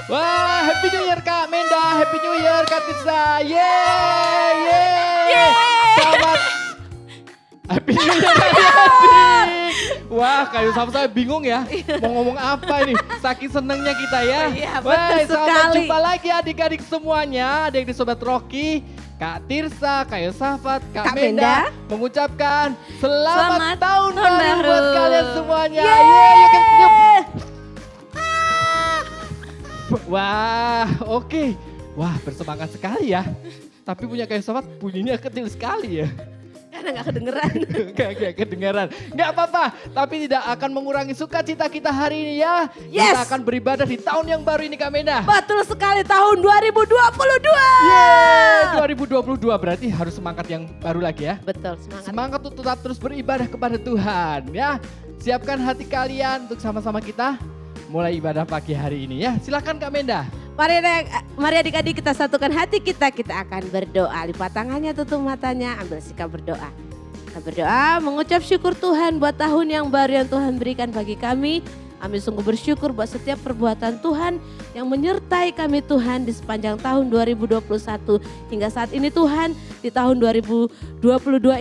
Wah, Happy New Year Kak Menda, Happy New Year Kak Tirsa. Yeay. Selamat Happy New Year adik-adik. Wah, kayu sama saya bingung ya. Mau ngomong apa ini? Saking senengnya kita ya. Iya, Wah, betul selamat sekali. jumpa lagi adik-adik semuanya. Adik-adik Sobat Rocky, Kak Tirsa, Kak Yosafat, Kak Menda mengucapkan selamat tahun baru buat kalian semuanya. Yeay. Wah, oke. Wah, bersemangat sekali ya. Tapi punya Kak Yosafat bunyinya kecil sekali ya. Karena gak kedengeran. Gak kedengaran. Gak apa-apa, tapi tidak akan mengurangi sukacita kita hari ini ya. Yes. Kita akan beribadah di tahun yang baru ini Kak Menda. Betul sekali, tahun 2022. Yeay, 2022 berarti harus semangat yang baru lagi ya. Betul, semangat. Semangat untuk tetap terus beribadah kepada Tuhan ya. Siapkan hati kalian untuk sama-sama kita mulai ibadah pagi hari ini ya. Silakan Kak Menda. Mari adik-adik kita satukan hati kita akan berdoa. Lipat tangannya, tutup matanya, ambil sikap berdoa. Kita berdoa mengucap syukur Tuhan buat tahun yang baru yang Tuhan berikan bagi kami. Kami sungguh bersyukur buat setiap perbuatan Tuhan yang menyertai kami Tuhan di sepanjang tahun 2021. Hingga saat ini Tuhan, di tahun 2022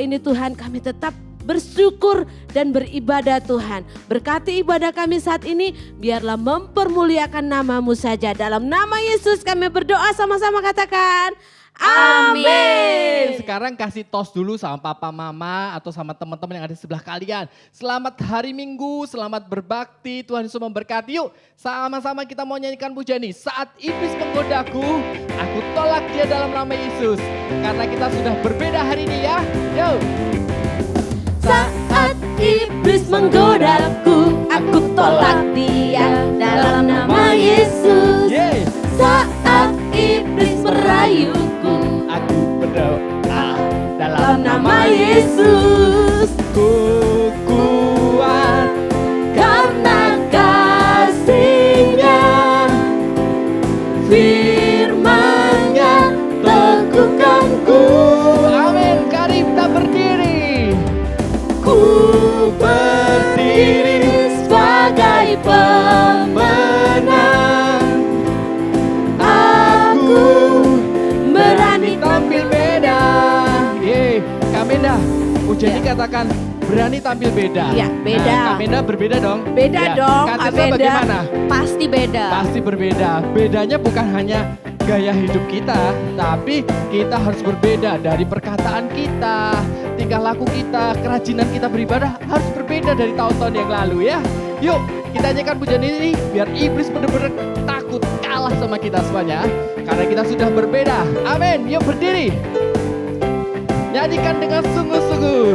ini Tuhan kami tetap bersyukur dan beribadah Tuhan. Berkati ibadah kami saat ini, biarlah mempermuliakan nama-Mu saja. Dalam nama Yesus kami berdoa, sama-sama katakan amin. Sekarang kasih tos dulu sama papa mama atau sama teman-teman yang ada di sebelah kalian. Selamat hari Minggu, selamat berbakti, Tuhan Yesus memberkati. Yuk sama-sama kita mau nyanyikan pujian nih. Saat iblis menggodaku, aku tolak dia dalam nama Yesus. Karena kita sudah berbeda hari ini ya. Yuk. Saat iblis menggodaku, aku tolak dia dalam nama Yesus. Yeay. Saat iblis merayuku, Aku berdoa dalam nama Yesus. Ku kuat Karena kasih-Nya, firman-Nya teguhkanku. Amin. Mari kita berdiri. Ku berdiri sebagai pemenang. Aku berani Tampil beda. Yeay, Kak Menda, pujian ini katakan berani tampil beda. Iya, beda. Nah, Kak Menda berbeda dong. beda Ya. dong, Kak Kak Tirsa Menda. bagaimana? Pasti beda. Pasti berbeda. Bedanya bukan hanya gaya hidup kita, tapi kita harus berbeda dari perkataan kita, tingkah laku kita, kerajinan kita beribadah harus berbeda dari tahun-tahun yang lalu ya. Yuk, kita nyanyikan pujian ini biar iblis benar-benar takut kalah sama kita semuanya. Karena kita sudah berbeda. Amin. Yuk berdiri. Nyanyikan dengan sungguh-sungguh.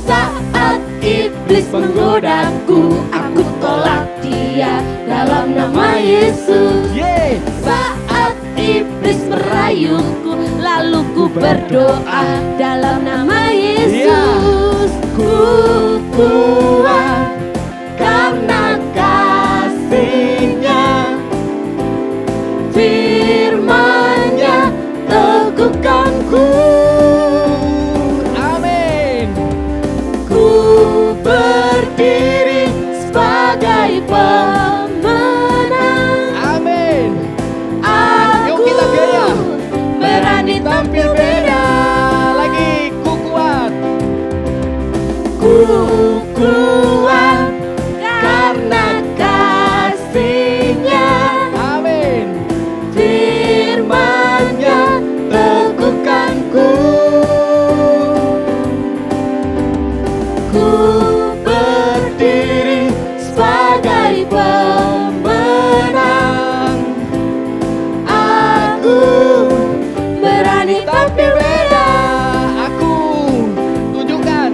Saat iblis menggodaku, aku tolak dia dalam nama Yesus. Yeay. Saat iblis merayuku, lalu ku berdoa dalam nama Yesus. Ku kuat karena kasih-Nya, firman-Nya teguhkanku. Amin. Ku berdiri sebagai pemenang. Amin. Yuk Aku kita gaya. berani tampil beda. Lagi ku kuat. Ku kuat karena kasih-Nya, Amin. firman-Nya teguhkanku. Ku berdiri sebagai pemenang. Aku berani tampil beda. Aku tunjukkan.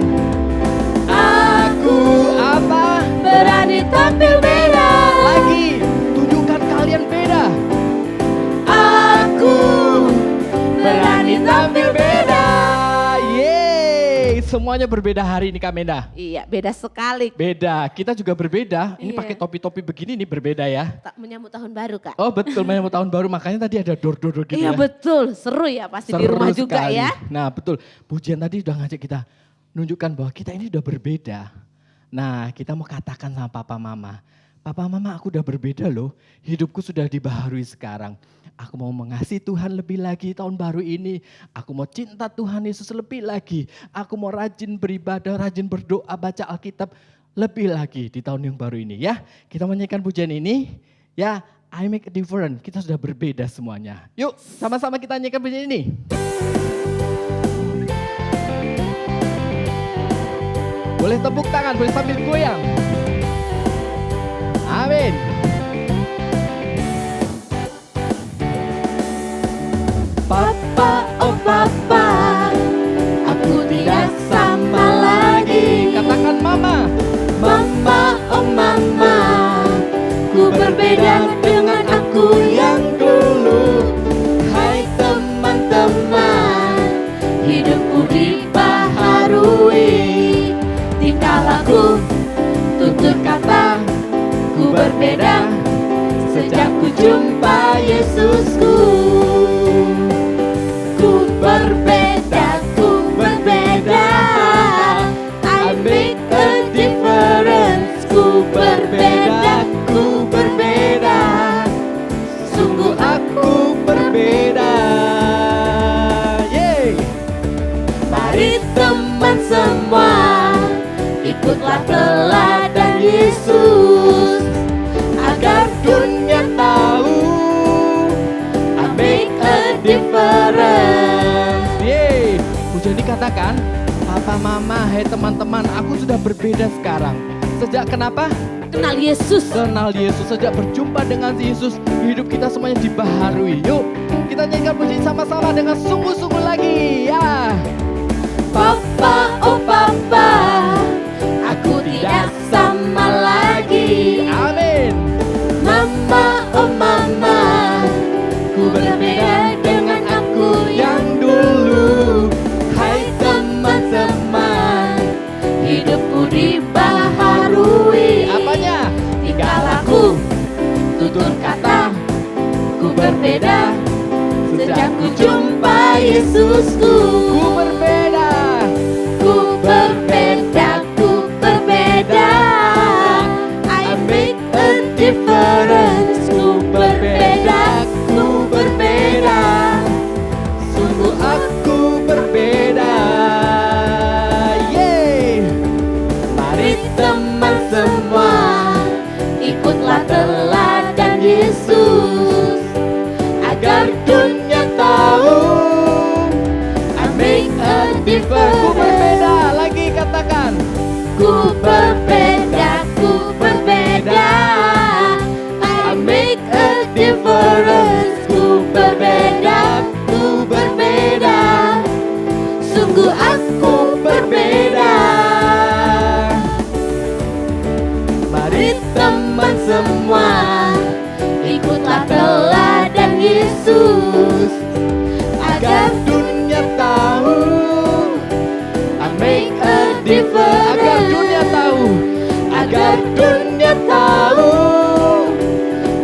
Aku Apa? berani tampil beda. Lagi tunjukkan kalian beda. Aku berani tampil beda. Yeay, semuanya berbeda hari ini Kak Menda. Iya, beda sekali. Beda, kita juga berbeda. Ini Iya. pakai topi-topi begini nih berbeda ya. Tak menyambut tahun baru, Kak. Oh betul, menyambut tahun baru makanya tadi ada dor-dor gitu Iya ya. betul, seru ya pasti di Seru rumah juga sekali. ya. Nah betul, pujian tadi udah ngajak kita nunjukkan bahwa kita ini udah berbeda. Nah kita mau katakan sama papa mama, Papa Mama, aku udah berbeda loh. Hidupku sudah dibaharui sekarang. Aku mau mengasihi Tuhan lebih lagi tahun baru ini. Aku mau cinta Tuhan Yesus lebih lagi. Aku mau rajin beribadah, rajin berdoa, baca Alkitab lebih lagi di tahun yang baru ini ya. Kita menyanyikan pujian ini. Ya, I make a difference. Kita sudah berbeda semuanya. Yuk, sama-sama kita nyanyikan pujian ini. Boleh tepuk tangan, boleh sambil goyang. Amin. Papa, oh Papa, aku tidak sama lagi. Katakan Mama. Mama, oh Mama, ku berbeda dengan aku yang dulu. Hai teman-teman, hidupku dibaharui. Tingkah laku, tutur kata, ku berbeda sejak ku jumpa Yesusku. Ku berbeda, ku berbeda. I make a difference. Ku berbeda, ku berbeda. Sungguh aku berbeda. Yeay. Mari teman semua, ikutlah teladan Yesus, agar dunia tahu I make a difference. Yeay. Pujian dikatakan, Papa Mama, hai teman-teman, aku sudah berbeda sekarang. Sejak kenapa? Kenal Yesus. Kenal Yesus, sejak berjumpa dengan Yesus, hidup kita semuanya dibaharui. Yuk, kita nyanyikan pujian sama-sama dengan sungguh-sungguh lagi. Ya. Papa, oh Papa, aku tidak sama lagi. Amin. Mama, oh Mama, ku berbeda dengan aku yang dulu. Hai teman-teman, hidupku dibaharui. Apanya? Tingkah laku, tutur kata, ku berbeda sejak ku jumpa Yesusku. Ku berbeda. Ku berbeda, ku berbeda. I make a difference. Ku berbeda, ku berbeda. Sungguh Aku berbeda. Yeay. mari teman semua, ikutlah teladan Yesus, agar dunia tahu I make a Ku difference. berbeda. Lagi katakan. Ku berbeda, ku berbeda. I make a difference. Ku berbeda, ku berbeda. Sungguh aku berbeda. Mari teman semua, ikutlah teladan Yesus, agar dunia tahu I make a difference. Agar dunia tahu. Agar dunia tahu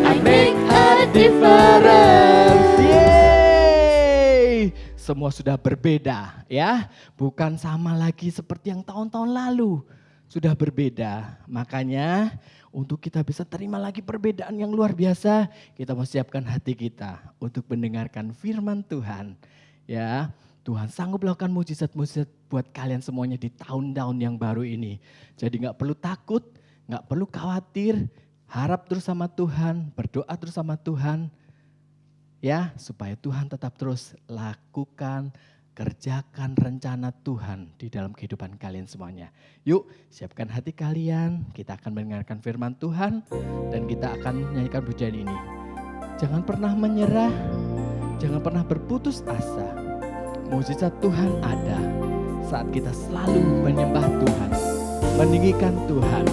I make a difference. Yeay. Semua sudah berbeda ya. Bukan sama lagi seperti yang tahun-tahun lalu. Sudah berbeda. Makanya untuk kita bisa terima lagi perbedaan yang luar biasa, kita mau siapkan hati kita untuk mendengarkan firman Tuhan. Ya, Tuhan sanggup melakukan mujizat-mujizat buat kalian semuanya di tahun-tahun yang baru ini. Jadi gak perlu takut, gak perlu khawatir, harap terus sama Tuhan, berdoa terus sama Tuhan. Ya, supaya Tuhan tetap terus lakukan, kerjakan rencana Tuhan di dalam kehidupan kalian semuanya. Yuk, siapkan hati kalian, kita akan mendengarkan firman Tuhan dan kita akan menyanyikan pujian ini. Jangan pernah menyerah, jangan pernah berputus asa. Mujizat Tuhan ada saat kita selalu menyembah Tuhan, meninggikan Tuhan.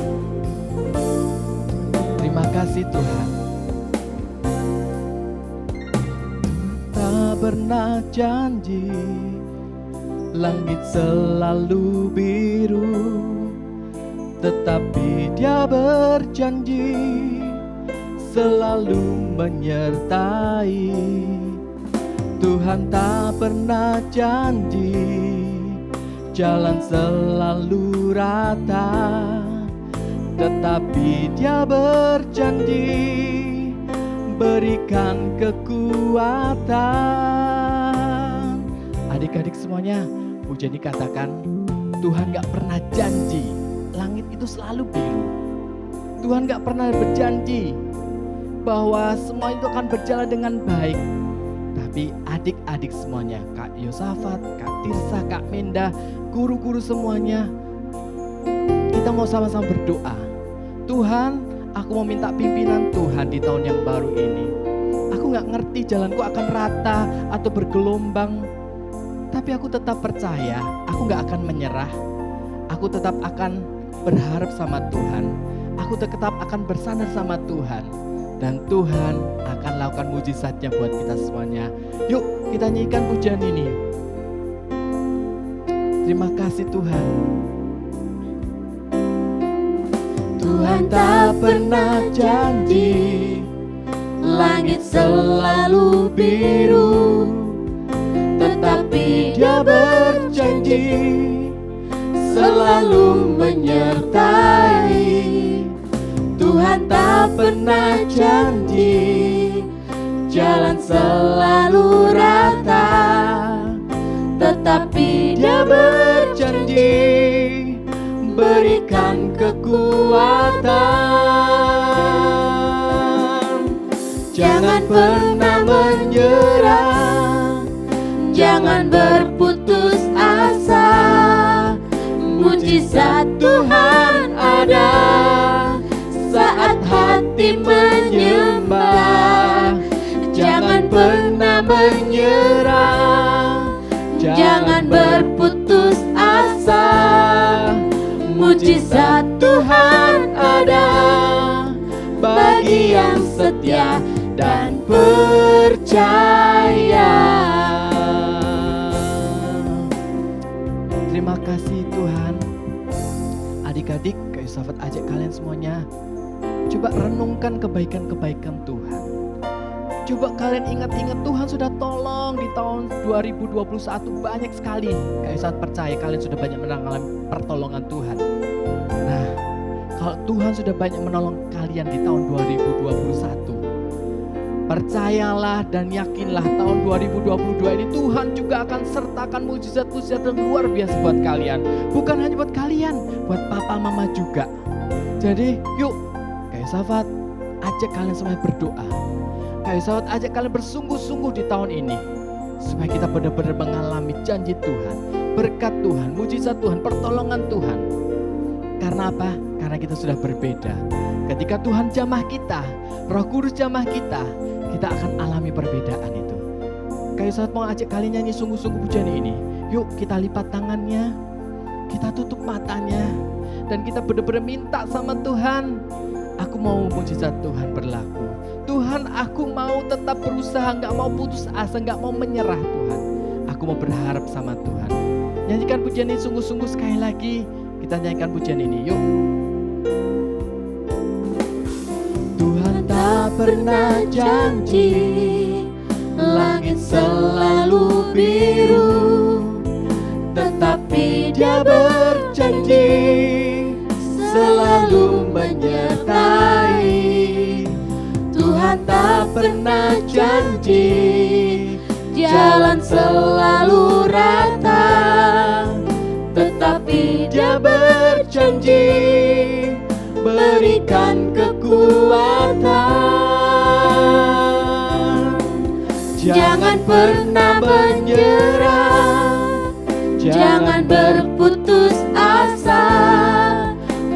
Terima kasih Tuhan. Tak pernah janji langit selalu biru, tetapi Dia berjanji selalu menyertai. Tuhan tak pernah janji jalan selalu rata, tetapi Dia berjanji berikan kekuatan. Adik-adik semuanya, pujian dikatakan Tuhan gak pernah janji langit itu selalu biru. Tuhan gak pernah berjanji bahwa semua itu akan berjalan dengan baik. Tapi adik-adik semuanya, Kak Yosafat, Kak Tirsa, Kak Menda, guru-guru semuanya, kita mau sama-sama berdoa. Tuhan, aku mau minta pimpinan Tuhan di tahun yang baru ini. Aku gak ngerti jalanku akan rata atau bergelombang, tapi aku tetap percaya, aku gak akan menyerah. Aku tetap akan berharap sama Tuhan. Aku tetap akan bersandar sama Tuhan. Dan Tuhan akan lakukan mujizatnya buat kita semuanya. Yuk kita nyanyikan pujian ini. Terima kasih Tuhan. Tuhan tak pernah janji langit selalu biru, tetapi Dia berjanji selalu menyertai. Tuhan tak pernah janji jalan selalu rata, tetapi Dia berjanji berikan kekuatan. Jangan pernah menyerah, jangan berputus asa. Mujizat Tuhan ada saat hati menyembah. Jangan pernah menyerah, jangan berputus asa. Mujizat Tuhan ada bagi yang setia dan percaya. Terima kasih Tuhan. Adik-adik, Kak Yosafat ajak kalian semuanya, coba renungkan kebaikan-kebaikan Tuhan. Coba kalian ingat-ingat Tuhan sudah tolong di tahun 2021 banyak sekali. Kak Yosafat percaya kalian sudah banyak mengalami pertolongan Tuhan. Nah, kalau Tuhan sudah banyak menolong kalian di tahun 2021, percayalah dan yakinlah tahun 2022 ini Tuhan juga akan sertakan mujizat-mujizat yang luar biasa buat kalian. Bukan hanya buat kalian, buat papa mama juga. Jadi yuk Kak Yosafat ajak kalian semua berdoa. Kak Yosafat ajak kalian bersungguh-sungguh di tahun ini, supaya kita benar-benar mengalami janji Tuhan, berkat Tuhan, mujizat Tuhan, pertolongan Tuhan. Karena apa? Karena kita sudah berbeda. Ketika Tuhan jamah kita, Roh Kudus jamah kita akan alami perbedaan itu. Kak Yosafat mau ajak kalian nyanyi sungguh-sungguh pujian ini. Yuk kita lipat tangannya, kita tutup matanya, dan kita benar-benar minta sama Tuhan. Aku mau mujizat Tuhan berlaku. Tuhan, aku mau tetap berusaha, gak mau putus asa, gak mau menyerah Tuhan. Aku mau berharap sama Tuhan. Nyanyikan pujian ini sungguh-sungguh sekali lagi. Kita nyanyikan pujian ini, yuk. Tuhan tak pernah janji langit selalu biru, tetapi Dia berjanji selalu menyertai. Tuhan tak pernah janji jalan selalu rata, tetapi Dia berjanji berikan kekuatan. Jangan pernah menyerah, jangan berputus asa.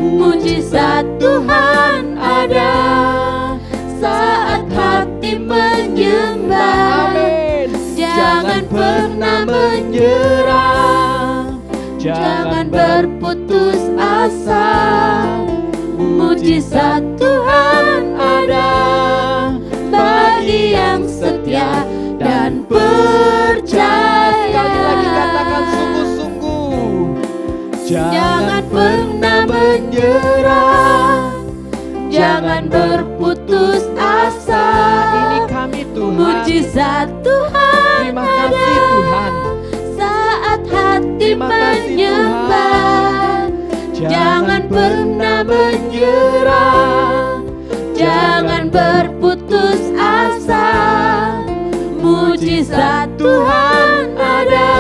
Mujizat Tuhan ada saat hati menyembah. Amin. Jangan pernah menyerah, jangan berputus asa. Mujizat Tuhan ada bagi yang setia dan percaya. Sekali lagi katakan sungguh-sungguh. Jangan pernah menyerah, jangan berputus asa. Ini kami Tuhan. Mujizat Tuhan terima kasih ada Tuhan saat hati menyembah. Jangan pernah menyerah, jangan berputus asa. Mujizat Tuhan ada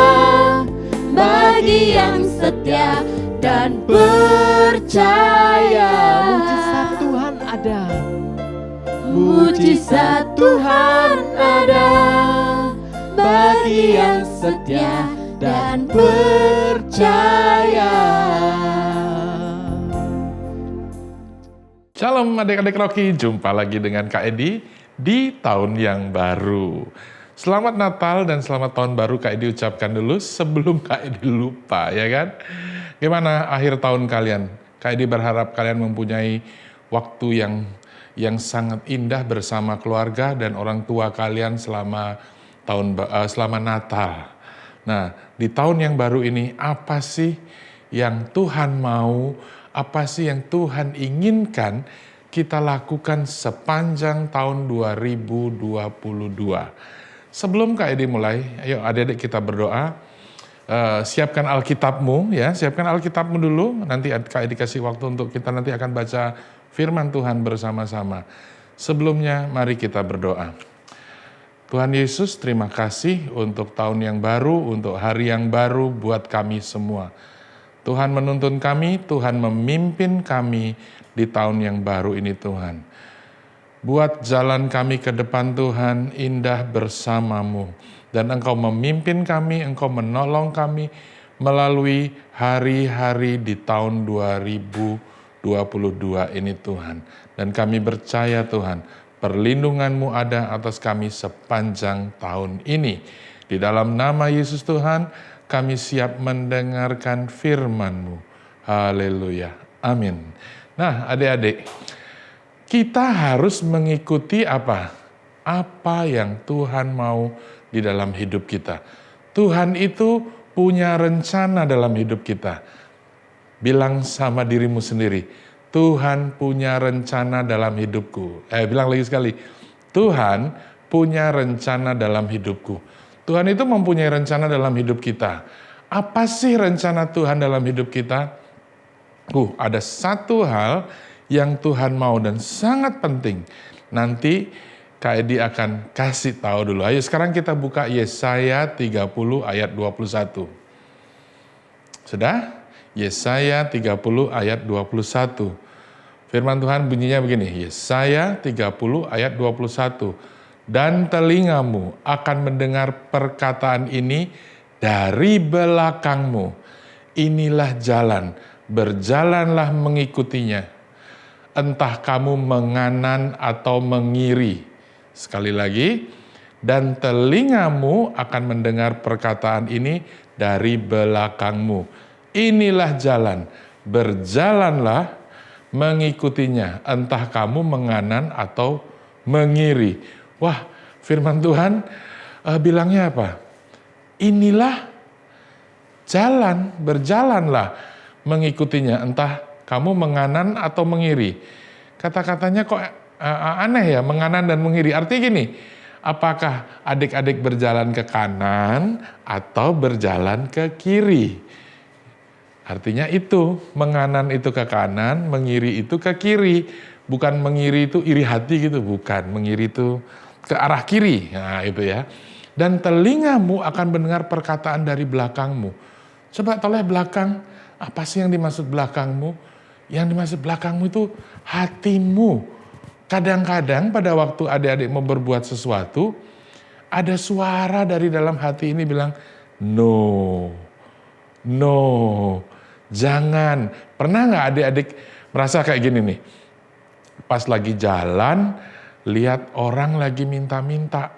bagi yang setia dan percaya. Mujizat Tuhan ada. Mujizat Tuhan ada bagi yang setia dan percaya. Shalom adik-adik Rocky, jumpa lagi dengan Kak Edi di tahun yang baru. Selamat Natal dan selamat tahun baru Kak Edi ucapkan dulu sebelum Kak Edi lupa, ya kan? Gimana akhir tahun kalian? Kak Edi berharap kalian mempunyai waktu yang sangat indah bersama keluarga dan orang tua kalian selama Natal. Nah, di tahun yang baru ini apa sih yang Tuhan mau, apa sih yang Tuhan inginkan kita lakukan sepanjang tahun 2022. Sebelum Kak Edi mulai, ayo adik-adik kita berdoa. Siapkan Alkitabmu ya, siapkan Alkitabmu dulu. Nanti Kak Edi kasih waktu untuk kita nanti akan baca firman Tuhan bersama-sama. Sebelumnya mari kita berdoa. Tuhan Yesus, terima kasih untuk tahun yang baru, untuk hari yang baru buat kami semua. Tuhan menuntun kami, Tuhan memimpin kami di tahun yang baru ini Tuhan. Buat jalan kami ke depan Tuhan indah bersama-Mu. Dan Engkau memimpin kami, Engkau menolong kami melalui hari-hari di tahun 2022 ini Tuhan. Dan kami percaya Tuhan, perlindungan-Mu ada atas kami sepanjang tahun ini. Di dalam nama Yesus Tuhan, kami siap mendengarkan firman-Mu. Haleluya. Amin. Nah adik-adik, kita harus mengikuti apa? Apa yang Tuhan mau di dalam hidup kita. Tuhan itu punya rencana dalam hidup kita. Bilang sama dirimu sendiri, Tuhan punya rencana dalam hidupku. Bilang lagi sekali, Tuhan punya rencana dalam hidupku. Tuhan itu mempunyai rencana dalam hidup kita. Apa sih rencana Tuhan dalam hidup kita? Ada satu hal yang Tuhan mau dan sangat penting. Nanti Kak Edi akan kasih tahu dulu. Ayo sekarang kita buka Yesaya 30 ayat 21. Sudah? Yesaya 30 ayat 21. Firman Tuhan bunyinya begini, Yesaya 30 ayat 21. Dan telingamu akan mendengar perkataan ini dari belakangmu. Inilah jalan, berjalanlah mengikutinya. Entah kamu menganan atau mengiri. Sekali lagi, dan telingamu akan mendengar perkataan ini dari belakangmu. Inilah jalan, berjalanlah mengikutinya. Entah kamu menganan atau mengiri. Wah, firman Tuhan bilangnya apa? Inilah jalan, berjalanlah mengikutinya. Entah kamu menganan atau mengiri. Kata-katanya kok aneh ya, menganan dan mengiri. Artinya gini, apakah adik-adik berjalan ke kanan atau berjalan ke kiri? Artinya itu, menganan itu ke kanan, mengiri itu ke kiri. Bukan mengiri itu iri hati gitu, bukan. Mengiri itu ke arah kiri, nah itu ya. Dan telingamu akan mendengar perkataan dari belakangmu. Coba toleh belakang, apa sih yang dimaksud belakangmu? Yang dimaksud belakangmu itu hatimu. Kadang-kadang pada waktu adik-adik mau berbuat sesuatu, ada suara dari dalam hati ini bilang, no, jangan. Pernah nggak adik-adik merasa kayak gini nih? Pas lagi jalan, lihat orang lagi minta-minta.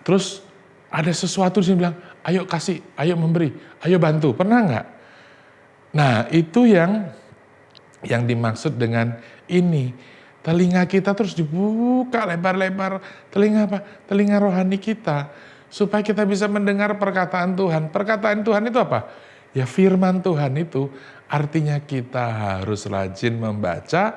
Terus ada sesuatu yang bilang, ayo kasih, ayo memberi, ayo bantu. Pernah nggak? Nah itu yang dimaksud dengan ini. Telinga kita terus dibuka lebar-lebar. Telinga apa? Telinga rohani kita. Supaya kita bisa mendengar perkataan Tuhan. Perkataan Tuhan itu apa? Ya firman Tuhan itu artinya kita harus rajin membaca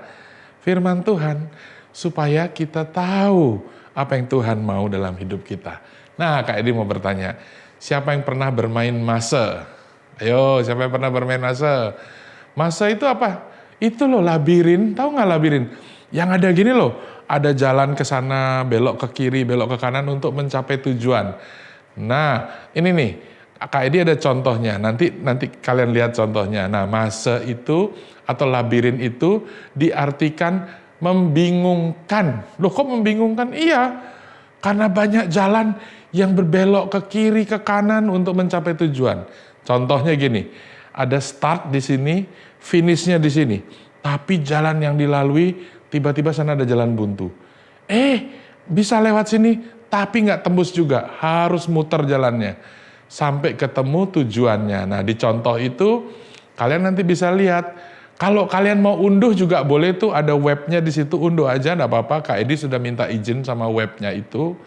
firman Tuhan. Supaya kita tahu apa yang Tuhan mau dalam hidup kita. Nah Kak Edi mau bertanya, siapa yang pernah bermain mase? Ayo, siapa yang pernah bermain mase? Mase itu apa? Itu loh labirin, tahu nggak labirin? Yang ada gini loh, ada jalan ke sana, belok ke kiri, belok ke kanan untuk mencapai tujuan. Nah, ini nih, Kak Edi ada contohnya, nanti kalian lihat contohnya. Nah, mase itu atau labirin itu diartikan membingungkan. Loh kok membingungkan? Iya, karena banyak jalan yang berbelok ke kiri, ke kanan untuk mencapai tujuan. Contohnya gini, ada start di sini, finishnya di sini. Tapi jalan yang dilalui, tiba-tiba sana ada jalan buntu. Bisa lewat sini, tapi nggak tembus juga. Harus muter jalannya. Sampai ketemu tujuannya. Nah, di contoh itu, kalian nanti bisa lihat. Kalau kalian mau unduh juga boleh tuh, ada webnya di situ, unduh aja, nggak apa-apa. Kak Edi sudah minta izin sama webnya itu,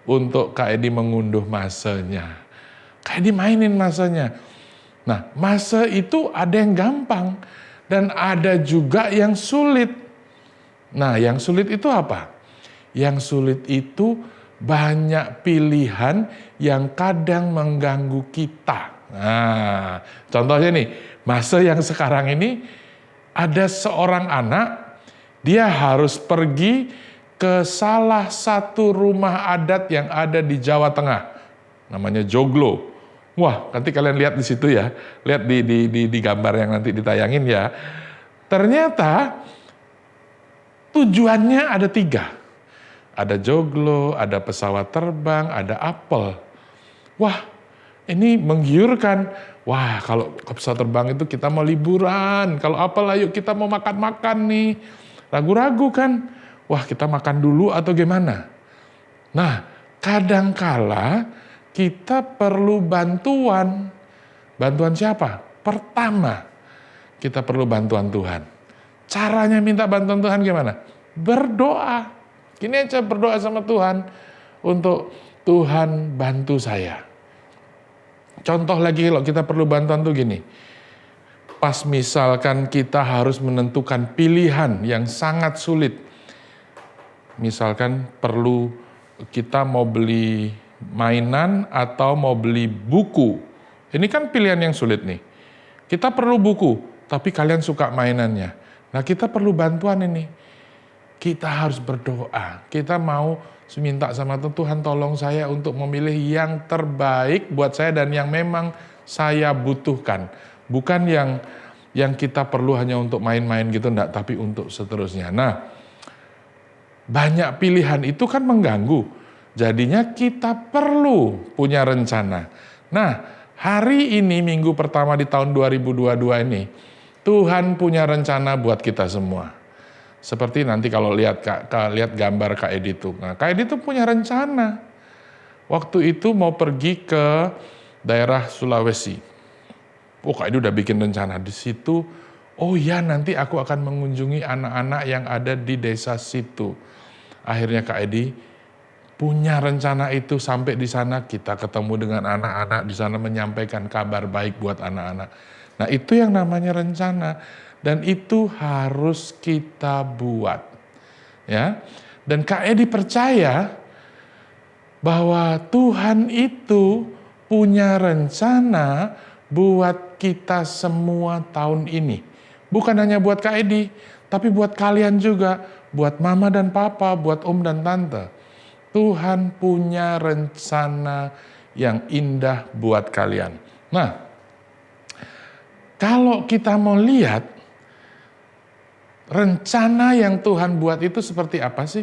untuk Kak Edi mengunduh masenya. Kak Edi mainin masenya. Nah, masa itu ada yang gampang dan ada juga yang sulit. Nah, yang sulit itu apa? Yang sulit itu banyak pilihan yang kadang mengganggu kita. Nah, contohnya nih, masa yang sekarang ini ada seorang anak, dia harus pergi ke salah satu rumah adat yang ada di Jawa Tengah. Namanya Joglo. Wah, nanti kalian lihat di situ ya. Lihat di gambar yang nanti ditayangin ya. Ternyata tujuannya ada 3. Ada joglo, ada pesawat terbang, ada apel. Wah, ini menggiurkan. Wah, kalau ke pesawat terbang itu kita mau liburan. Kalau apel, ayo kita mau makan-makan nih. Ragu-ragu kan. Wah, kita makan dulu atau gimana? Nah, kadangkala kita perlu bantuan. Bantuan siapa? Pertama, kita perlu bantuan Tuhan. Caranya minta bantuan Tuhan gimana? Berdoa. Gini aja, berdoa sama Tuhan untuk Tuhan bantu saya. Contoh lagi kalau kita perlu bantuan tuh gini. Pas misalkan kita harus menentukan pilihan yang sangat sulit. Misalkan perlu kita mau beli mainan atau mau beli buku. Ini kan pilihan yang sulit nih. Kita perlu buku, tapi kalian suka mainannya. Nah, kita perlu bantuan ini. Kita harus berdoa. Kita mau minta sama Tuhan, tolong saya untuk memilih yang terbaik buat saya dan yang memang saya butuhkan. Bukan yang kita perlu hanya untuk main-main gitu, enggak, tapi untuk seterusnya. Nah, banyak pilihan itu kan mengganggu. Jadinya kita perlu punya rencana. Nah, hari ini minggu pertama di tahun 2022 ini, Tuhan punya rencana buat kita semua. Seperti nanti kalau lihat gambar Kak Edi itu. Nah, Kak Edi itu punya rencana. Waktu itu mau pergi ke daerah Sulawesi. Kak Edi udah bikin rencana di situ. Oh ya, nanti aku akan mengunjungi anak-anak yang ada di desa situ. Akhirnya Kak Edi punya rencana itu, sampai di sana kita ketemu dengan anak-anak di sana, menyampaikan kabar baik buat anak-anak. Nah, itu yang namanya rencana. Dan itu harus kita buat. Ya. Dan Kak Edi percaya bahwa Tuhan itu punya rencana buat kita semua tahun ini. Bukan hanya buat Kak Edi, tapi buat kalian juga, buat mama dan papa, buat om dan tante. Tuhan punya rencana yang indah buat kalian. Nah, kalau kita mau lihat rencana yang Tuhan buat itu seperti apa sih?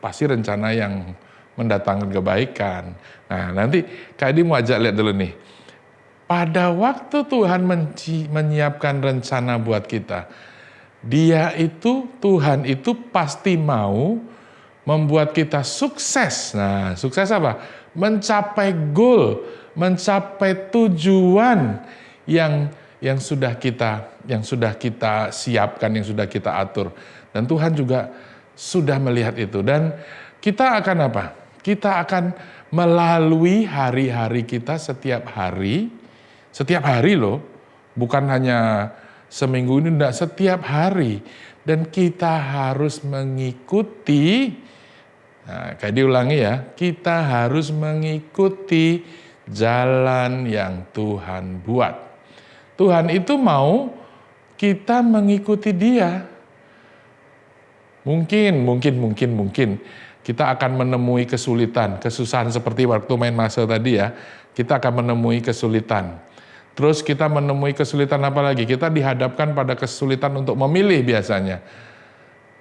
Pasti rencana yang mendatangkan kebaikan. Nah, nanti Kak Edi mau ajak lihat dulu nih. Pada waktu Tuhan menyiapkan rencana buat kita, Tuhan itu pasti mau membuat kita sukses. Nah, sukses apa? Mencapai goal, mencapai tujuan yang sudah kita siapkan, yang sudah kita atur. Dan Tuhan juga sudah melihat itu. Dan kita akan apa? Kita akan melalui hari-hari kita setiap hari loh. Bukan hanya seminggu ini, enggak, setiap hari. Dan kita harus mengikuti, kayak diulangi ya, kita harus mengikuti jalan yang Tuhan buat. Tuhan itu mau kita mengikuti Dia. Mungkin kita akan menemui kesulitan, kesusahan seperti waktu main muscle tadi ya. Kita akan menemui kesulitan. Terus kita menemui kesulitan apa lagi? Kita dihadapkan pada kesulitan untuk memilih biasanya.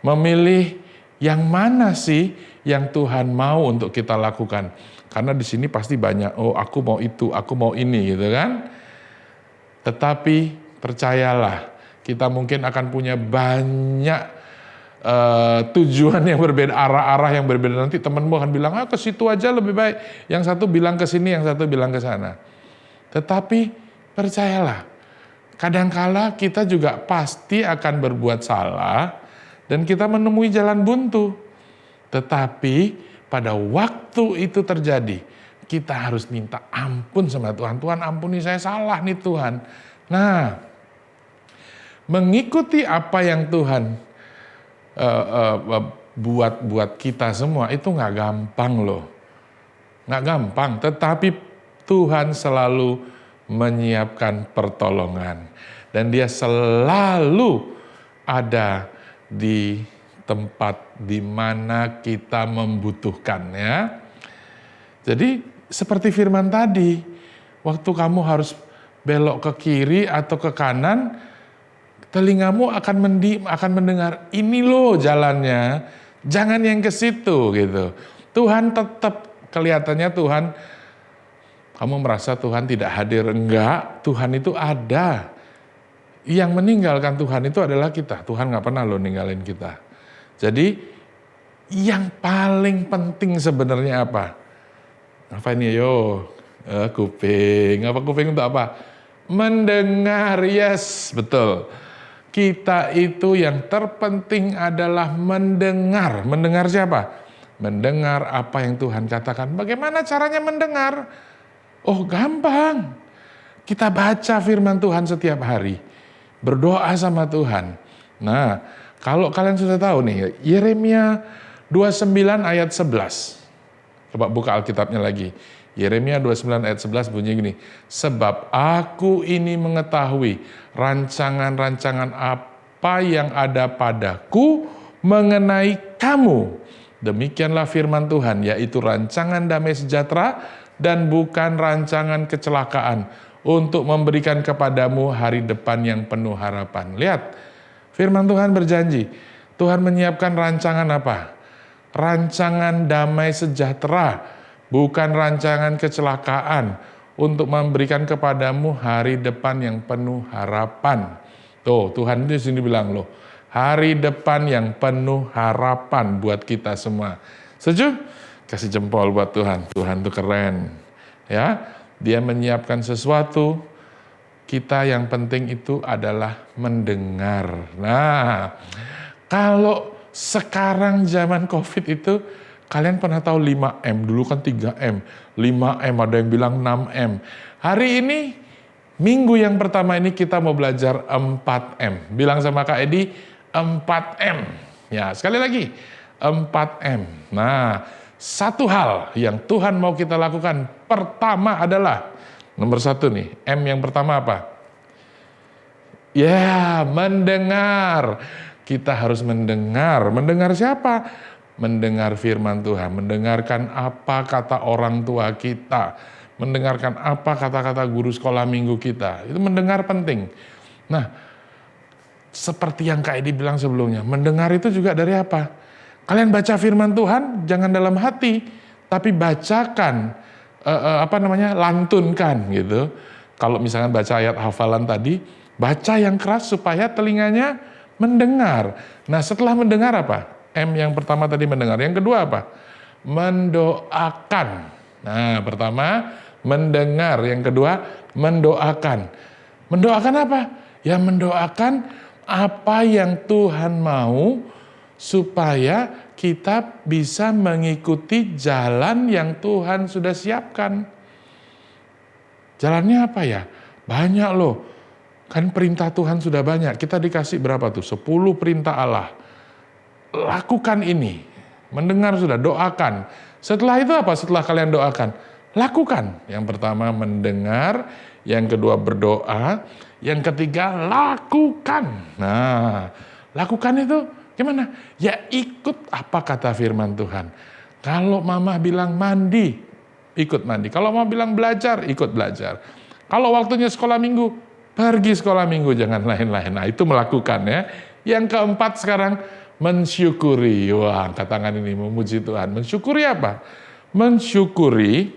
Memilih yang mana sih yang Tuhan mau untuk kita lakukan. Karena di sini pasti banyak, oh aku mau itu, aku mau ini gitu kan. Tetapi percayalah, kita mungkin akan punya banyak tujuan yang berbeda, arah-arah yang berbeda. Nanti temanmu akan bilang, ke situ aja lebih baik. Yang satu bilang ke sini, yang satu bilang ke sana. Tetapi percayalah, kadangkala kita juga pasti akan berbuat salah dan kita menemui jalan buntu. Tetapi pada waktu itu terjadi, kita harus minta ampun sama Tuhan. Tuhan ampuni saya, salah nih Tuhan. Nah, mengikuti apa yang Tuhan buat kita semua itu nggak gampang loh. Nggak gampang, tetapi Tuhan selalu menyiapkan pertolongan. Dan Dia selalu ada di tempat di mana kita membutuhkannya. Jadi seperti firman tadi, waktu kamu harus belok ke kiri atau ke kanan, telingamu akan mendengar, ini loh jalannya, jangan yang ke situ gitu. Tuhan tetap, kelihatannya Tuhan, kamu merasa Tuhan tidak hadir, enggak, Tuhan itu ada. Yang meninggalkan Tuhan itu adalah kita. Tuhan gak pernah loh ninggalin kita. Jadi yang paling penting sebenarnya apa? Apa ini kuping. Apa kuping untuk apa? Mendengar, yes, betul. Kita itu yang terpenting adalah mendengar. Mendengar siapa? Mendengar apa yang Tuhan katakan. Bagaimana caranya mendengar? Oh, gampang. Kita baca firman Tuhan setiap hari. Berdoa sama Tuhan. Nah, kalau kalian sudah tahu nih, Yeremia 29 ayat 11. Coba buka Alkitabnya lagi. Yeremia 29 ayat 11 bunyi gini. Sebab aku ini mengetahui rancangan-rancangan apa yang ada padaku mengenai kamu. Demikianlah firman Tuhan, yaitu rancangan damai sejahtera dan bukan rancangan kecelakaan, untuk memberikan kepadamu hari depan yang penuh harapan. Lihat, firman Tuhan berjanji, Tuhan menyiapkan rancangan apa? Rancangan damai sejahtera, bukan rancangan kecelakaan, untuk memberikan kepadamu hari depan yang penuh harapan. Tuh, Tuhan itu sini bilang loh, hari depan yang penuh harapan buat kita semua. Setuju? Kasih jempol buat Tuhan. Tuhan tuh keren. Ya, Dia menyiapkan sesuatu. Kita yang penting itu adalah mendengar. Nah, kalau sekarang zaman COVID itu, kalian pernah tahu 5M, dulu kan 3M, 5M, ada yang bilang 6M. Hari ini, minggu yang pertama ini kita mau belajar 4M. Bilang sama Kak Edi, 4M. Ya, sekali lagi, 4M. Nah, satu hal yang Tuhan mau kita lakukan, pertama adalah, nomor 1 nih, M yang pertama apa? Ya, mendengar. Kita harus mendengar. Mendengar siapa? Mendengar firman Tuhan, mendengarkan apa kata orang tua kita, mendengarkan apa kata-kata guru sekolah minggu kita. Itu mendengar penting. Nah, seperti yang Kak Edi bilang sebelumnya, mendengar itu juga dari apa? Kalian baca firman Tuhan, jangan dalam hati, tapi bacakan, lantunkan gitu. Kalau misalnya baca ayat hafalan tadi, baca yang keras supaya telinganya mendengar. Nah, setelah mendengar apa? M yang pertama tadi mendengar. Yang kedua apa? Mendoakan. Nah, pertama mendengar, yang kedua mendoakan. Mendoakan apa? Ya, mendoakan apa yang Tuhan mau supaya kita bisa mengikuti jalan yang Tuhan sudah siapkan. Jalannya apa ya? Banyak loh. Kan perintah Tuhan sudah banyak. Kita dikasih berapa tuh? 10 perintah Allah. Lakukan ini. Mendengar sudah, doakan. Setelah itu apa? Setelah kalian doakan, lakukan. Yang pertama mendengar, Yang kedua berdoa. Yang ketiga lakukan. Nah, lakukan itu gimana? Ya ikut apa kata firman Tuhan. Kalau mama bilang mandi, ikut mandi. Kalau mama bilang belajar, ikut belajar. Kalau waktunya sekolah minggu, pergi sekolah minggu, jangan lain-lain. Nah itu melakukan ya. Yang keempat sekarang, mensyukuri. Wah, angkat tangan ini memuji Tuhan. Mensyukuri apa? Mensyukuri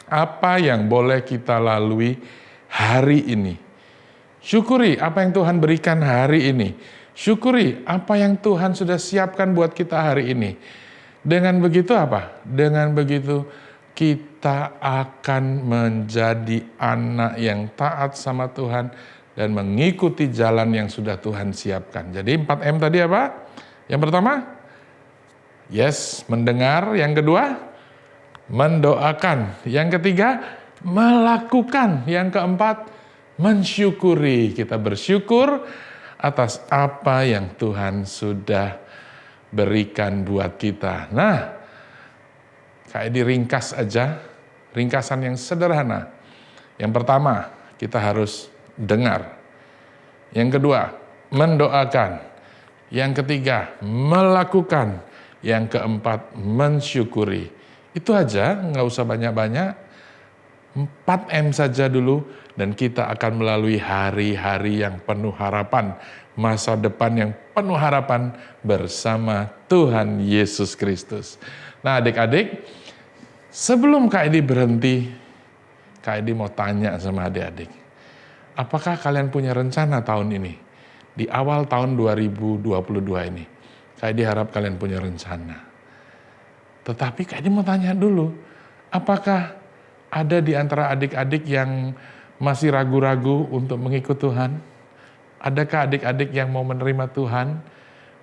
apa yang boleh kita lalui hari ini. Syukuri apa yang Tuhan berikan hari ini. Syukuri apa yang Tuhan sudah siapkan buat kita hari ini. Dengan begitu apa? Dengan begitu kita akan menjadi anak yang taat sama Tuhan dan mengikuti jalan yang sudah Tuhan siapkan. Jadi 4M tadi apa? Yang pertama, yes, mendengar. Yang kedua, mendoakan. Yang ketiga, melakukan. Yang keempat, mensyukuri. Kita bersyukur atas apa yang Tuhan sudah berikan buat kita. Nah, kayak diringkas aja, ringkasan yang sederhana. Yang pertama, kita harus dengar. Yang kedua, mendoakan. Yang ketiga, melakukan. Yang keempat, mensyukuri. Itu aja, nggak usah banyak-banyak. 4M saja dulu, dan kita akan melalui hari-hari yang penuh harapan. Masa depan yang penuh harapan bersama Tuhan Yesus Kristus. Nah adik-adik, sebelum Kak Edi berhenti, Kak Edi mau tanya sama adik-adik. Apakah kalian punya rencana tahun ini? Di awal tahun 2022 ini. Kak Edi harap kalian punya rencana. Tetapi Kak Edi mau tanya dulu, apakah ada di antara adik-adik yang masih ragu-ragu untuk mengikut Tuhan? Adakah adik-adik yang mau menerima Tuhan?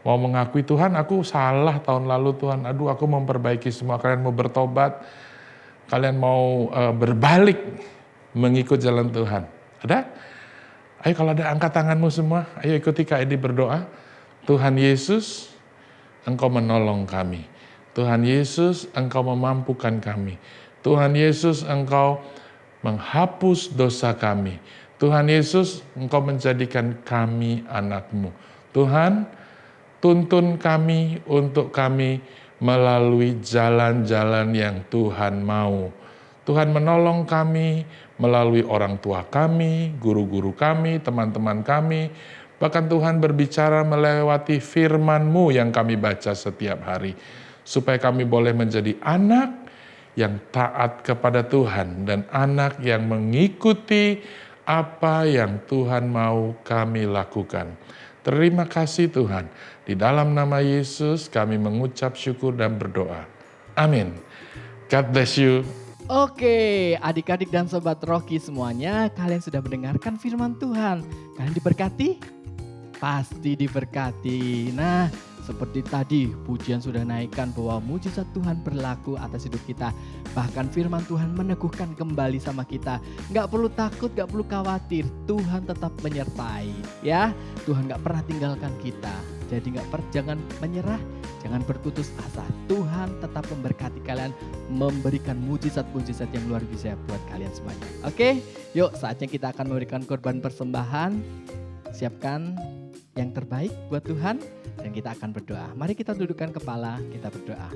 Mau mengakui Tuhan, aku salah tahun lalu Tuhan. Aduh, aku mau memperbaiki semua. Kalian mau bertobat? Kalian mau berbalik mengikut jalan Tuhan? Ada? Ayo kalau ada angkat tanganmu semua. Ayo ikuti Kak Edi berdoa. Tuhan Yesus, Engkau menolong kami. Tuhan Yesus, Engkau memampukan kami. Tuhan Yesus, Engkau menghapus dosa kami. Tuhan Yesus, Engkau menjadikan kami anak-Mu. Tuhan, tuntun kami untuk kami melalui jalan-jalan yang Tuhan mau. Tuhan menolong kami melalui orang tua kami, guru-guru kami, teman-teman kami. Bahkan Tuhan berbicara melewati firman-Mu yang kami baca setiap hari. Supaya kami boleh menjadi anak yang taat kepada Tuhan dan anak yang mengikuti apa yang Tuhan mau kami lakukan. Terima kasih Tuhan. Di dalam nama Yesus kami mengucap syukur dan berdoa. Amin. God bless you. Oke, adik-adik dan sobat Rocky semuanya, kalian sudah mendengarkan firman Tuhan. Kalian diberkati? Pasti diberkati. Nah, seperti tadi pujian sudah naikkan bahwa mujizat Tuhan berlaku atas hidup kita. Bahkan firman Tuhan meneguhkan kembali sama kita. Gak perlu takut, gak perlu khawatir. Tuhan tetap menyertai. Ya, Tuhan gak pernah tinggalkan kita. Jadi jangan menyerah, jangan berputus asa. Tuhan tetap memberkati kalian, memberikan mujizat-mujizat yang luar biasa buat kalian semuanya. Oke, yuk saatnya kita akan memberikan korban persembahan. Siapkan yang terbaik buat Tuhan dan kita akan berdoa. Mari kita dudukkan kepala, kita berdoa.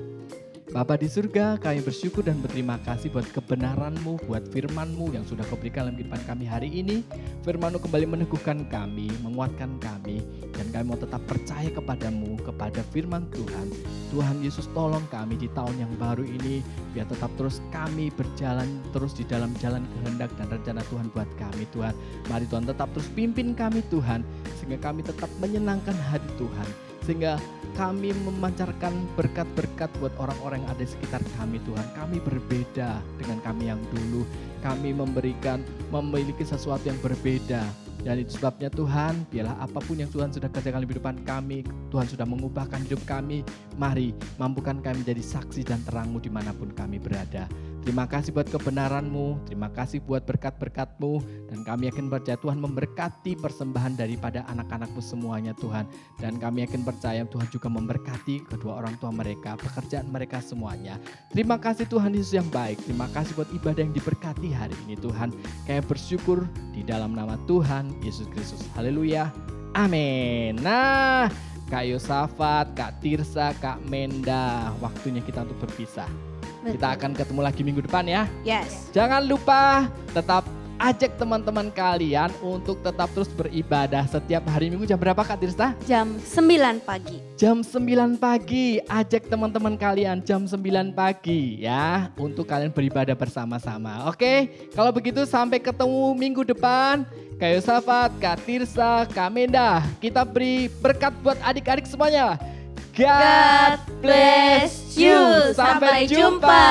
Bapa di surga, kami bersyukur dan berterima kasih buat kebenaran-Mu, buat firman-Mu yang sudah Kau berikan dalam kehidupan kami hari ini. Firman-Mu kembali meneguhkan kami, menguatkan kami, dan kami mau tetap percaya kepadamu, kepada firman Tuhan. Tuhan Yesus tolong kami di tahun yang baru ini, biar tetap terus kami berjalan terus di dalam jalan kehendak dan rencana Tuhan buat kami Tuhan. Mari Tuhan tetap terus pimpin kami Tuhan, sehingga kami tetap menyenangkan hati Tuhan. Sehingga kami memancarkan berkat-berkat buat orang-orang yang ada di sekitar kami Tuhan. Kami berbeda dengan kami yang dulu. Kami memiliki sesuatu yang berbeda. Dan itu sebabnya Tuhan, biarlah apapun yang Tuhan sudah kerjakan di kehidupan kami, Tuhan sudah mengubahkan hidup kami. Mari mampukan kami menjadi saksi dan terang-Mu dimanapun kami berada. Terima kasih buat kebenaran-Mu, terima kasih buat berkat-berkat-Mu, dan kami yakin percaya Tuhan memberkati persembahan daripada anak-anak-Mu semuanya Tuhan. Dan kami yakin percaya Tuhan juga memberkati kedua orang tua mereka, pekerjaan mereka semuanya. Terima kasih Tuhan Yesus yang baik, terima kasih buat ibadah yang diberkati hari ini Tuhan. Kami bersyukur di dalam nama Tuhan Yesus Kristus. Haleluya, amin. Nah, Kak Yosafat, Kak Tirsa, Kak Menda, waktunya kita untuk berpisah. Kita akan ketemu lagi minggu depan ya. Yes. Jangan lupa tetap ajak teman-teman kalian untuk tetap terus beribadah setiap hari Minggu. Jam berapa Kak Tirsa? Jam 9 pagi. Jam 9 pagi. Ajak teman-teman kalian jam 9 pagi ya. Untuk kalian beribadah bersama-sama. Oke, kalau begitu sampai ketemu minggu depan. Kak Yosafat, Kak Tirsa, Kak Menda. Kita beri berkat buat adik-adik semuanya. God bless you. Sampai jumpa.